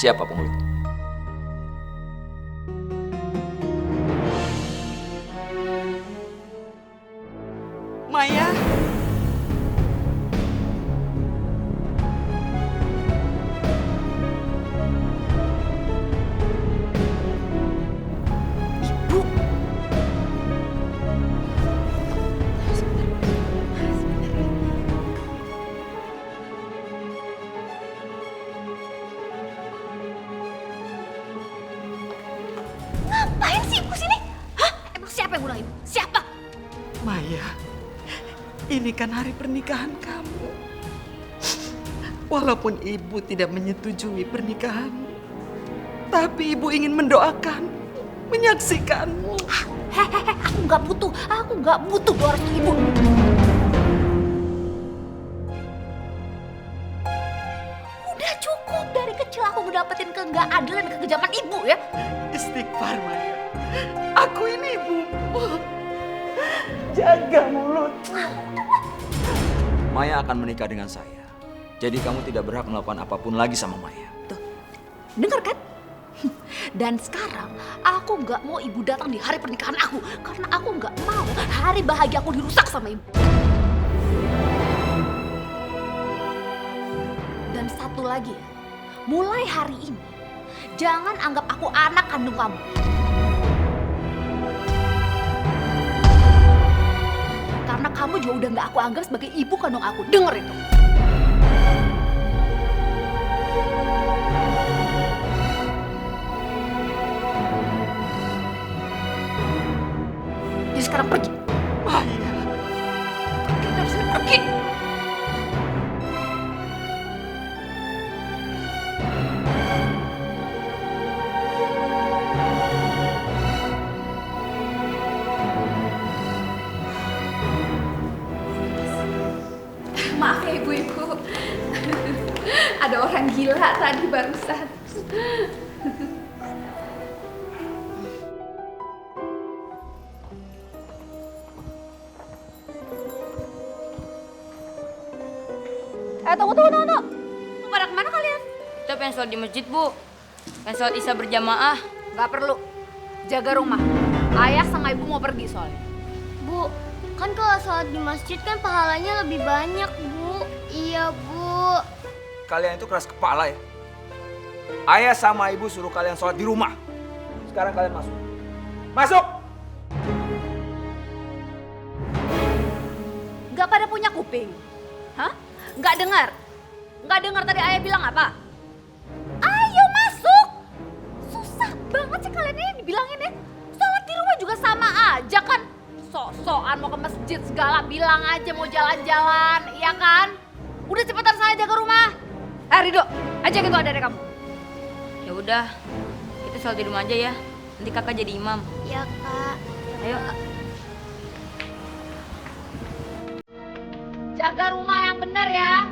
Siapa penghulu? Maya. Ibu. Ngapain sih ibu sini? Hah? Emang siapa yang undang ibu? Siapa? Maya, ini kan hari pernikahan kamu. Walaupun ibu tidak menyetujui pernikahanmu, tapi ibu ingin mendoakan, menyaksikanmu. Hehehe, aku nggak butuh doa restu ibu. Udah cukup dari kecil aku ngedapetin keadilan dan kekejaman ibu ya. Istighfar, Maya. Aku ini ibumu. Jaga mulut. Maya akan menikah dengan saya. Jadi kamu tidak berhak melakukan apapun lagi sama Maya. Tuh, dengar kan? Dan sekarang aku nggak mau ibu datang di hari pernikahan aku karena aku nggak mau hari bahagia aku dirusak sama ibu. Dan satu lagi, mulai hari ini jangan anggap aku anak kandung kamu. Karena kamu juga udah nggak aku anggap sebagai ibu kandung aku. Dengar itu. Jadi sekarang pergi. Maya. Pergi dari sini, pergi. Maaf ya ibu-ibu, ada orang gila tadi barusan. Tunggu. Mau pada kemana kalian? Kita pengen sholat di masjid, Bu. Pengen sholat isya berjamaah. Gak perlu. Jaga rumah. Ayah sama ibu mau pergi soalnya. Bu, kan kalau sholat di masjid kan pahalanya lebih banyak, Bu. Iya, Bu. Kalian itu keras kepala ya. Ayah sama ibu suruh kalian sholat di rumah. Sekarang kalian masuk. Masuk! Gak pada punya kuping? Hah? Gak dengar? Gak dengar tadi ayah bilang apa? Ayo masuk! Susah banget sih kalian ini dibilangin ya. Sholat di rumah juga sama aja kan. Sok-sokan mau ke masjid segala, bilang aja mau jalan-jalan, iya kan? Udah cepetan sana jaga rumah. Rido, ajakin tuh adek kamu. Ya udah, kita sholat di rumah aja ya. Nanti kakak jadi imam. Ya, Kak. Ayo. Jaga rumah yang benar ya.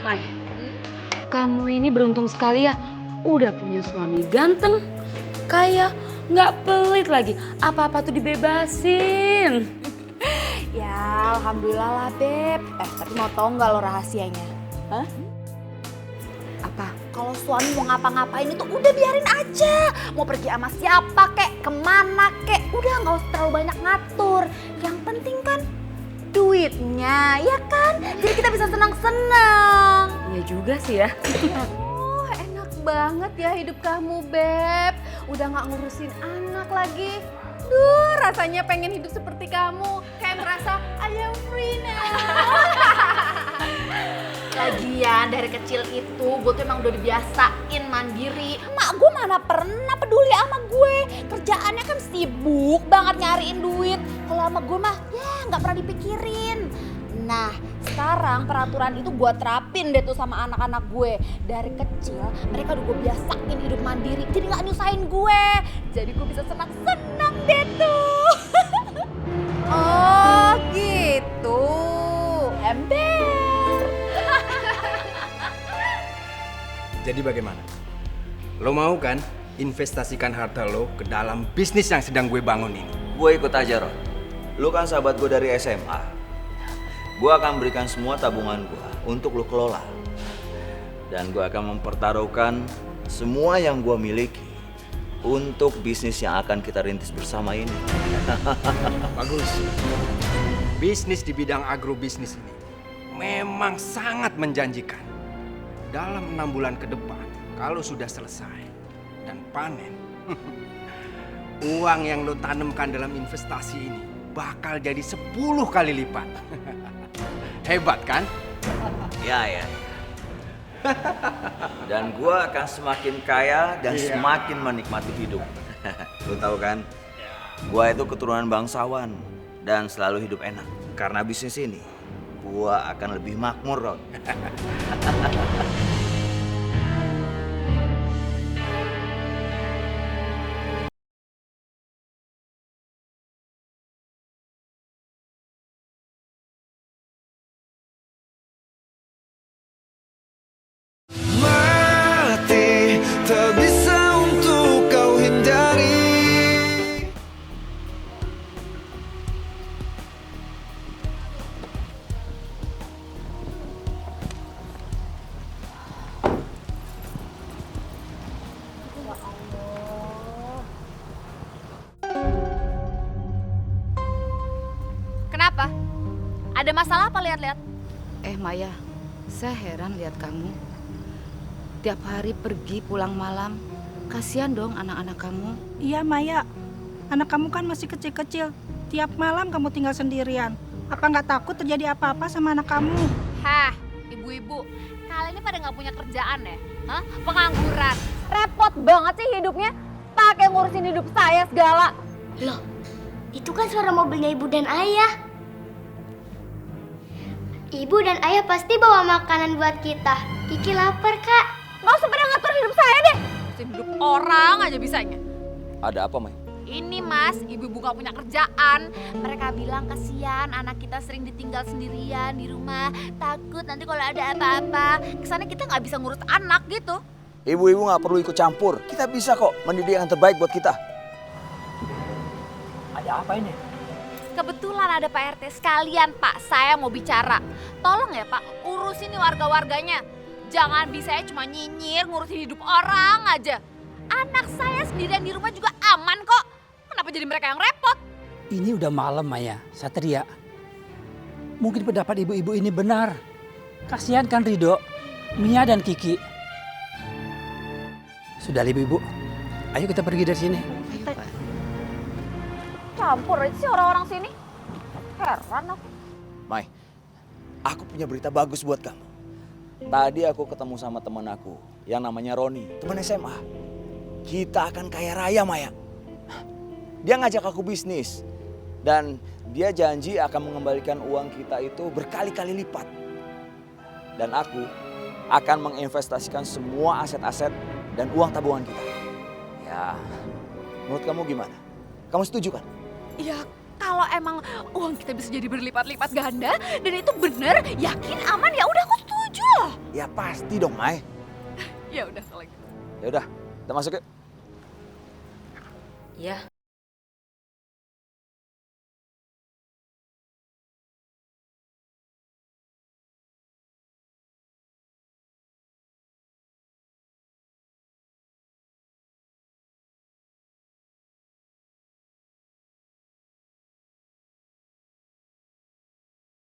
Mai, kamu ini beruntung sekali ya. Udah punya suami ganteng, kaya, nggak pelit lagi. Apa-apa tuh dibebasin. Ya, alhamdulillah lah, Beb. Tapi mau tau nggak lo rahasianya? Hah? Apa? Kalau suami mau ngapa-ngapain itu udah biarin aja. Mau pergi sama siapa kek, kemana kek, udah nggak usah terlalu banyak ngatur. Yang penting kan duitnya, ya kan? Jadi kita bisa senang-senang. Iya juga sih ya. Oh, enak banget ya hidup kamu, Beb. Udah nggak ngurusin anak lagi. Duh, rasanya pengen hidup seperti kamu. Kayak merasa I am free now. kan dari kecil itu gue tuh emang udah dibiasain mandiri. Mak gue mana pernah peduli sama gue. Kerjaannya kan sibuk banget nyariin duit. Kalau sama gue mah ya nggak pernah dipikirin. Nah sekarang peraturan itu gue terapin deh tuh sama anak-anak gue. Dari kecil mereka udah gue biasain hidup mandiri. Jadi nggak nyusahin gue. Jadi gue bisa senang-senang deh tuh. Oh gitu. Ember. Jadi bagaimana? Lo mau kan investasikan harta lo ke dalam bisnis yang sedang gue bangun ini? Gue ikut aja, Ron. Lu kan sahabat gue dari SMA. Gue akan berikan semua tabungan gue untuk lu kelola. Dan gue akan mempertaruhkan semua yang gue miliki untuk bisnis yang akan kita rintis bersama ini. Bagus. Bisnis di bidang agrobisnis ini memang sangat menjanjikan. Dalam 6 bulan ke depan, kalau sudah selesai dan panen, uang yang lo tanamkan dalam investasi ini bakal jadi 10 kali lipat. Hebat kan? Ya. Dan gue akan semakin kaya dan semakin menikmati hidup. Lu tahu kan? Gue itu keturunan bangsawan dan selalu hidup enak. Karena bisnis ini, gue akan lebih makmur, Ron. Mati tak bisa untuk kau hindari. Kenapa? Ada masalah apa lihat-lihat? Maya, saya heran lihat kamu. Tiap hari pergi pulang malam. Kasihan dong anak-anak kamu. Iya Maya, anak kamu kan masih kecil-kecil. Tiap malam kamu tinggal sendirian. Apa nggak takut terjadi apa-apa sama anak kamu? Hah, ibu-ibu, kalian ini pada nggak punya kerjaan ya? Hah? Pengangguran. Repot banget sih hidupnya. Pakai ngurusin hidup saya segala. Loh, itu kan suara mobilnya ibu dan ayah. Ibu dan ayah pasti bawa makanan buat kita. Kiki lapar, Kak. Nggak usah pada ngatur hidup saya deh. Ngurusin hidup orang aja bisanya. Ada apa, Mai? Ini mas, ibu-ibu gak punya kerjaan. Mereka bilang kasihan anak kita sering ditinggal sendirian di rumah. Takut nanti kalau ada apa-apa, kesannya kita gak bisa ngurus anak gitu. Ibu-ibu nggak perlu ikut campur. Kita bisa kok mendidik yang terbaik buat kita. Ada apa ini? Kebetulan ada Pak RT sekalian Pak, saya mau bicara. Tolong ya Pak, urusin nih warga-warganya. Jangan bisanya cuma nyinyir, ngurusin hidup orang aja. Anak saya sendirian di rumah juga aman kok. Kenapa jadi mereka yang repot? Ini udah malam Maya, Satria. Mungkin pendapat ibu-ibu ini benar. Kasihan kan Rido, Mia dan Kiki. Sudah ibu-ibu, ayo kita pergi dari sini. Campur aja sih orang-orang sini. Heran aku. Mai, aku punya berita bagus buat kamu. Tadi aku ketemu sama teman aku yang namanya Roni, teman SMA. Kita akan kaya raya, Maya. Dia ngajak aku bisnis. Dan dia janji akan mengembalikan uang kita itu berkali-kali lipat. Dan aku akan menginvestasikan semua aset-aset dan uang tabungan kita. Ya, menurut kamu gimana? Kamu setuju kan? Ya kalau emang uang kita bisa jadi berlipat-lipat ganda dan itu bener, yakin, aman, ya udah aku setuju lah. Ya pasti dong, Mai. Ya udah kalau gitu. Ya udah, kita masuk yuk. Ya.